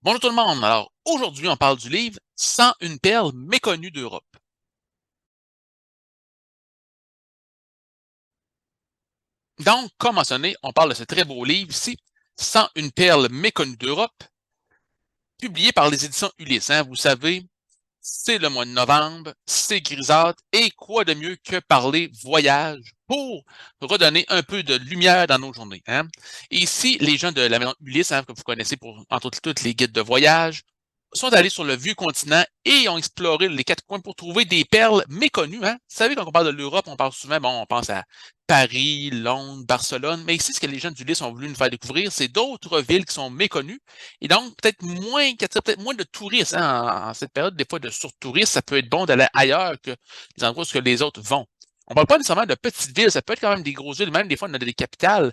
Bonjour tout le monde. Alors, aujourd'hui, on parle du livre 101 perles méconnues d'Europe. Donc, comme mentionné, on parle de ce très beau livre ici, 101 perles méconnues d'Europe, publié par les éditions Ulysse. Vous savez, c'est le mois de novembre, c'est grisâtre, et quoi de mieux que parler voyage pour redonner un peu de lumière dans nos journées. Et ici, les gens de la maison Ulysse, que vous connaissez pour, entre autres, tous les guides de voyage, sont allés sur le vieux continent et ont exploré les quatre coins pour trouver des perles méconnues. Vous savez, quand on parle de l'Europe, on parle souvent, bon, on pense à Paris, Londres, Barcelone, mais ici, ce que les gens d'Ulysse ont voulu nous faire découvrir, c'est d'autres villes qui sont méconnues et donc peut-être moins, qui attirent peut-être moins de touristes. En cette période, des fois, de surtourisme, ça peut être bon d'aller ailleurs que les endroits où les autres vont. On ne parle pas nécessairement de petites villes, ça peut être quand même des grosses villes, même des fois, on a des capitales,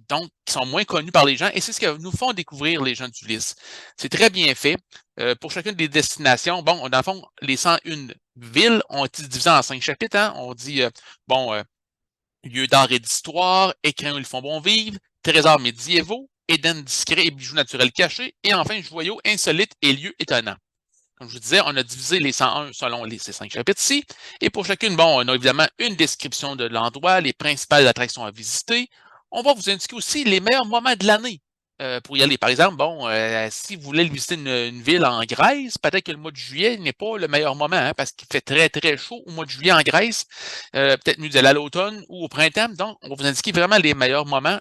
donc, qui sont moins connus par les gens, et c'est ce que nous font découvrir les gens d'Ulysse. C'est très bien fait. Pour chacune des destinations, bon, dans le fond, les 101 villes ont été divisées en 5 chapitres. On dit, bon, lieux d'art et d'histoire, écrins où ils font bon vivre, trésors médiévaux, Éden discret et bijoux naturels cachés, et enfin, joyaux insolites et lieux étonnants. Comme je vous disais, on a divisé les 101 selon ces 5 chapitres-ci. Et pour chacune, bon, on a évidemment une description de l'endroit, les principales attractions à visiter. On va vous indiquer aussi les meilleurs moments de l'année pour y aller. Par exemple, bon, si vous voulez visiter une ville en Grèce, peut-être que le mois de juillet n'est pas le meilleur moment parce qu'il fait très, très chaud au mois de juillet en Grèce. Peut-être mieux d'aller à l'automne ou au printemps. Donc, on va vous indiquer vraiment les meilleurs moments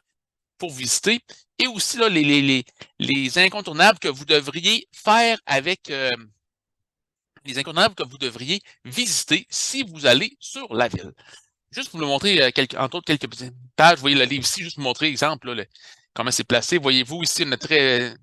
pour visiter et aussi là, les incontournables que vous devriez faire avec les incontournables que vous devriez visiter si vous allez sur la ville. Juste pour vous montrer, entre autres, quelques petites pages. Vous voyez le livre ici, juste pour vous montrer, exemple, là, comment c'est placé. Voyez-vous ici, on a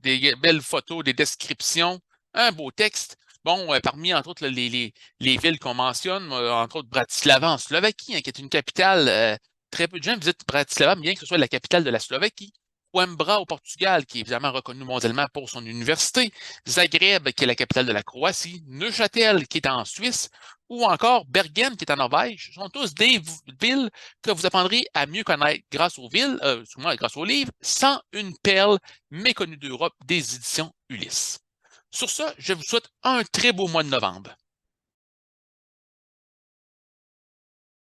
des belles photos, des descriptions, un beau texte. Bon, parmi, entre autres, les villes qu'on mentionne, entre autres Bratislava en Slovaquie, qui est une capitale. Très peu de gens visitent Bratislava, bien que ce soit la capitale de la Slovaquie. Coimbra au Portugal, qui est évidemment reconnu mondialement pour son université. Zagreb, qui est la capitale de la Croatie. Neuchâtel, qui est en Suisse ou encore Bergen, qui est en Norvège, sont tous des villes que vous apprendrez à mieux connaître grâce aux villes, souvent grâce aux livres, 101 perles méconnues d'Europe des éditions Ulysse. Sur ce, je vous souhaite un très beau mois de novembre.